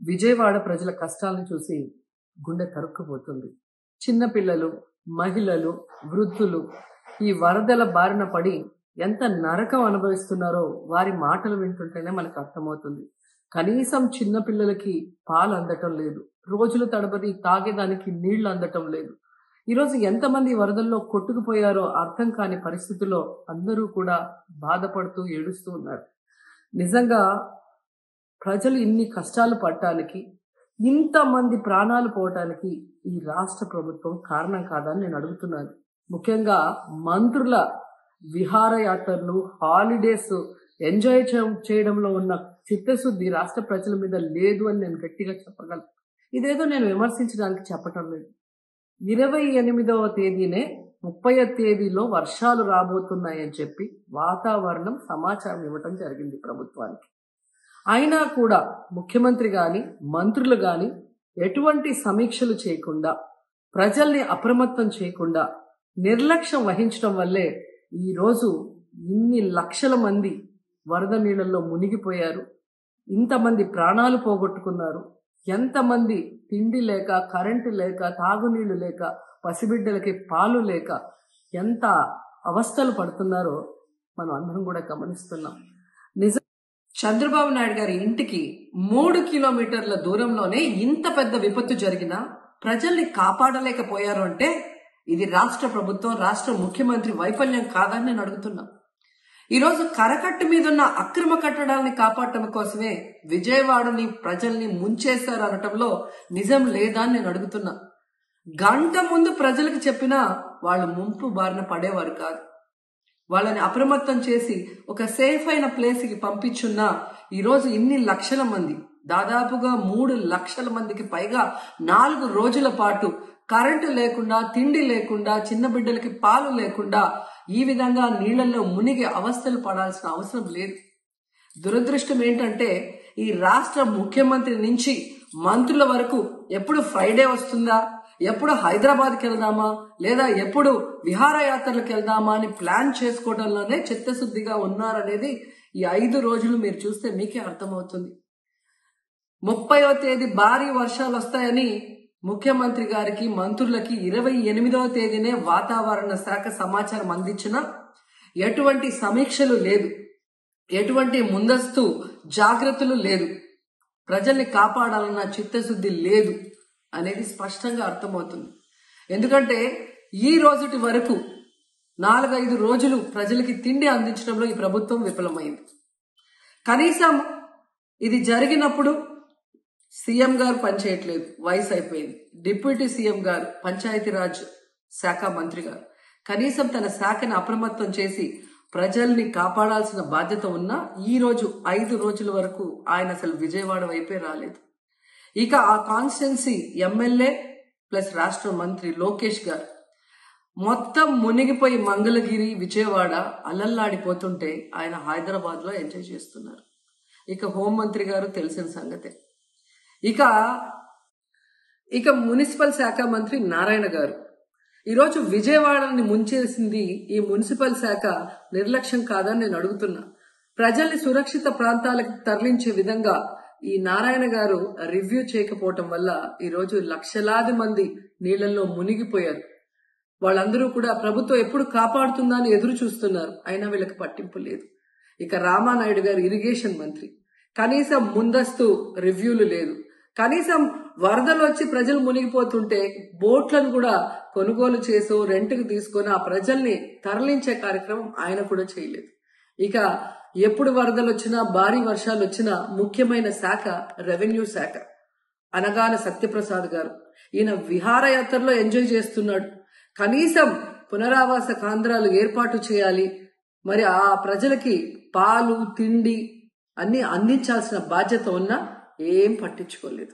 విజయవాడ ప్రజల కష్టాలను చూసి గుండె తరుక్కుపోతుంది. చిన్నపిల్లలు, మహిళలు, వృద్ధులు ఈ వరదల బారిన పడి ఎంత నరకం అనుభవిస్తున్నారో వారి మాటలు వింటుంటేనే మనకు అర్థమవుతుంది. కనీసం చిన్నపిల్లలకి పాలు అందటం లేదు, రోజుల తడబడి తాగేదానికి నీళ్లు అందటం లేదు. ఈరోజు ఎంతమంది వరదల్లో కొట్టుకుపోయారో అర్థం కాని పరిస్థితుల్లో అందరూ కూడా బాధపడుతూ ఏడుస్తూ ఉన్నారు. నిజంగా ప్రజలు ఇన్ని కష్టాలు పడటానికి, ఇంతమంది ప్రాణాలు పోవటానికి ఈ రాష్ట్ర ప్రభుత్వం కారణం కాదని నేను అడుగుతున్నాను. ముఖ్యంగా మంత్రుల విహారయాత్రలు, హాలిడేస్ ఎంజాయ్ చేయడంలో ఉన్న చిత్తశుద్ధి రాష్ట్ర ప్రజల మీద లేదు అని నేను గట్టిగా చెప్పగలను. ఇదేదో నేను విమర్శించడానికి చెప్పటం లేదు. 28వ తేదీనే 30వ తేదీలో వర్షాలు రాబోతున్నాయని చెప్పి వాతావరణం సమాచారం ఇవ్వటం జరిగింది ప్రభుత్వానికి. అయినా కూడా ముఖ్యమంత్రి గాని, మంత్రులు గాని ఎటువంటి సమీక్షలు చేయకుండా, ప్రజల్ని అప్రమత్తం చేయకుండా నిర్లక్ష్యం వహించడం వల్లే ఈరోజు ఇన్ని లక్షల మంది వరద నీళ్ళల్లో మునిగిపోయారు. ఇంతమంది ప్రాణాలు పోగొట్టుకున్నారు. ఎంతమంది తిండి లేక, కరెంటు లేక, తాగునీళ్లు లేక, పసిబిడ్డలకి పాలు లేక ఎంత అవస్థలు పడుతున్నారో మనం అందరం కూడా గమనిస్తున్నాం. చంద్రబాబు నాయుడు గారి ఇంటికి 3 కిలోమీటర్ల దూరంలోనే ఇంత పెద్ద విపత్తు జరిగినా ప్రజల్ని కాపాడలేకపోయారు అంటే ఇది రాష్ట్ర ప్రభుత్వం, రాష్ట్ర ముఖ్యమంత్రి వైఫల్యం కాదని నేను అడుగుతున్నా. ఈరోజు కరకట్టు మీద ఉన్న అక్రమ కట్టడాలని కాపాడటం కోసమే విజయవాడని ప్రజల్ని ముంచేశారు అనటంలో నిజం లేదా అని నేను అడుగుతున్నా. గంట ముందు ప్రజలకు చెప్పినా వాళ్ళు ముంపు బారిన పడేవారు కాదు. వాళ్ళని అప్రమత్తం చేసి ఒక సేఫ్ అయిన ప్లేస్కి పంపించున్నా ఈరోజు ఇన్ని లక్షల మంది, దాదాపుగా 3 లక్షల మందికి పైగా 4 రోజుల పాటు కరెంటు లేకుండా, తిండి లేకుండా, చిన్న బిడ్డలకి పాలు లేకుండా ఈ విధంగా నీళ్లలో మునిగి అవస్థలు పడాల్సిన అవసరం లేదు. దురదృష్టం ఏంటంటే ఈ రాష్ట్ర ముఖ్యమంత్రి నుంచి మంత్రుల వరకు ఎప్పుడు ఫ్రైడే వస్తుందా, ఎప్పుడు హైదరాబాద్కి వెళ్దామా, లేదా ఎప్పుడు విహారయాత్రలకు వెళ్దామా అని ప్లాన్ చేసుకోవడంలోనే చిత్తశుద్ధిగా ఉన్నారనేది ఈ 5 రోజులు మీరు చూస్తే మీకే అర్థమవుతుంది. 30వ తేదీ భారీ వర్షాలు వస్తాయని ముఖ్యమంత్రి గారికి, మంత్రులకి 28వ తేదీనే వాతావరణ శాఖ సమాచారం అందించిన ఎటువంటి సమీక్షలు లేదు, ఎటువంటి ముందస్తు జాగ్రత్తలు లేదు, ప్రజల్ని కాపాడాలన్న చిత్తశుద్ధి లేదు అనేది స్పష్టంగా అర్థమవుతుంది. ఎందుకంటే ఈ రోజుటి వరకు 4-5 రోజులు ప్రజలకి తిండి అందించడంలో ఈ ప్రభుత్వం విఫలమైంది. కనీసం ఇది జరిగినప్పుడు సీఎం గారు పనిచేయట్లేదు, వయసు అయిపోయింది. డిప్యూటీ సీఎం గారు, పంచాయతీరాజ్ శాఖ మంత్రి గారు కనీసం తన శాఖను అప్రమత్తం చేసి ప్రజల్ని కాపాడాల్సిన బాధ్యత ఉన్నా ఈ రోజు 5 రోజుల వరకు ఆయన అసలు విజయవాడ వైపే రాలేదు. ఇక ఆ కాన్స్టిట్యున్సీ ఎమ్మెల్యే ప్లస్ రాష్ట్ర మంత్రి లోకేష్ గారు మొత్తం మునిగిపోయి మంగళగిరి, విజయవాడ అలల్లాడిపోతుంటే ఆయన హైదరాబాద్ లో ఎంజాయ్ చేస్తున్నారు. ఇక హోంమంత్రి గారు తెలిసిన సంగతే. ఇక మున్సిపల్ శాఖ మంత్రి నారాయణ గారు ఈరోజు విజయవాడని ముంచేసింది ఈ మున్సిపల్ శాఖ నిర్లక్ష్యం కాదని నేను అడుగుతున్నా. ప్రజల్ని సురక్షిత ప్రాంతాలకు తరలించే విధంగా ఈ నారాయణ గారు రివ్యూ చేయకపోవటం వల్ల ఈరోజు లక్షలాది మంది నీళ్లలో మునిగిపోయారు. వాళ్ళందరూ కూడా ప్రభుత్వం ఎప్పుడు కాపాడుతుందా అని ఎదురు చూస్తున్నారు. అయినా వీళ్ళకి పట్టింపు లేదు. ఇక రామానాయుడు గారు ఇరిగేషన్ మంత్రి, కనీసం ముందస్తు రివ్యూలు లేదు. కనీసం వరదలు వచ్చి ప్రజలు మునిగిపోతుంటే బోట్లను కూడా కొనుగోలు చేసో రెంట్కి తీసుకొని ఆ ప్రజల్ని తరలించే కార్యక్రమం ఆయన కూడా చేయలేదు. ఇక ఎప్పుడు వరదలు వచ్చినా, భారీ వర్షాలు వచ్చినా ముఖ్యమైన శాఖ రెవెన్యూ శాఖ. అనగాన సత్యప్రసాద్ గారు ఈయన విహారయాత్రలో ఎంజాయ్ చేస్తున్నాడు. కనీసం పునరావాస కేంద్రాలు ఏర్పాటు చేయాలి, మరి ఆ ప్రజలకి పాలు, తిండి అన్ని అందించాల్సిన బాధ్యత ఉన్నా ఏం పట్టించుకోలేదు.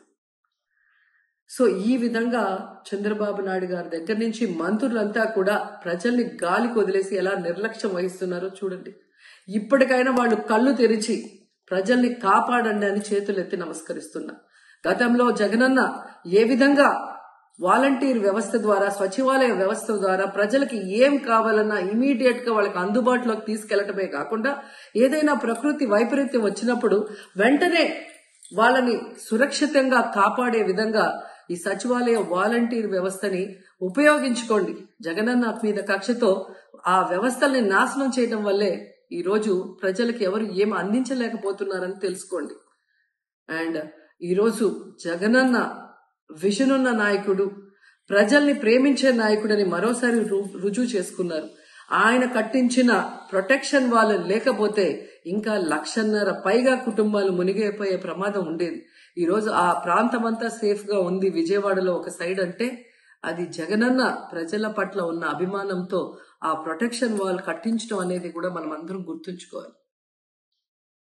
సో ఈ విధంగా చంద్రబాబు నాయుడు గారి దగ్గర నుంచి మంత్రులంతా కూడా ప్రజల్ని గాలికి వదిలేసి ఎలా నిర్లక్ష్యం వహిస్తున్నారో చూడండి. ఇప్పటికైనా వాళ్ళు కళ్ళు తెరిచి ప్రజల్ని కాపాడండి అని చేతులెత్తి నమస్కరిస్తున్నా. గతంలో జగనన్న ఏ విధంగా వాలంటీర్ వ్యవస్థ ద్వారా, సచివాలయ వ్యవస్థ ద్వారా ప్రజలకి ఏం కావాలన్నా ఇమీడియట్ గా వాళ్ళకి అందుబాటులోకి తీసుకెళ్లటమే కాకుండా ఏదైనా ప్రకృతి వైపరీత్యం వచ్చినప్పుడు వెంటనే వాళ్ళని సురక్షితంగా కాపాడే విధంగా ఈ సచివాలయ వాలంటీర్ వ్యవస్థని ఉపయోగించుకోండి. జగనన్న మీద కక్షతో ఆ వ్యవస్థల్ని నాశనం చేయడం వల్లే ఈ రోజు ప్రజలకు ఎవరు ఏం అందించలేకపోతున్నారని తెలుసుకోండి. అండ్ ఈరోజు జగనన్న విజన్ ఉన్న నాయకుడు, ప్రజల్ని ప్రేమించే నాయకుడని మరోసారి రుజువు చేసుకున్నారు. ఆయన కట్టించిన ప్రొటెక్షన్ వాళ్ళు లేకపోతే ఇంకా 1,50,000 పైగా కుటుంబాలు మునిగిపోయే ప్రమాదం ఉండేది. ఈరోజు ఆ ప్రాంతం అంతా సేఫ్ గా ఉంది విజయవాడలో ఒక సైడ్ అంటే అది జగనన్న ప్రజల పట్ల ఉన్న అభిమానంతో ఆ ప్రొటెక్షన్ వాల్ కట్టించడం అనేది కూడా మనం అందరం గుర్తుంచుకోవాలి.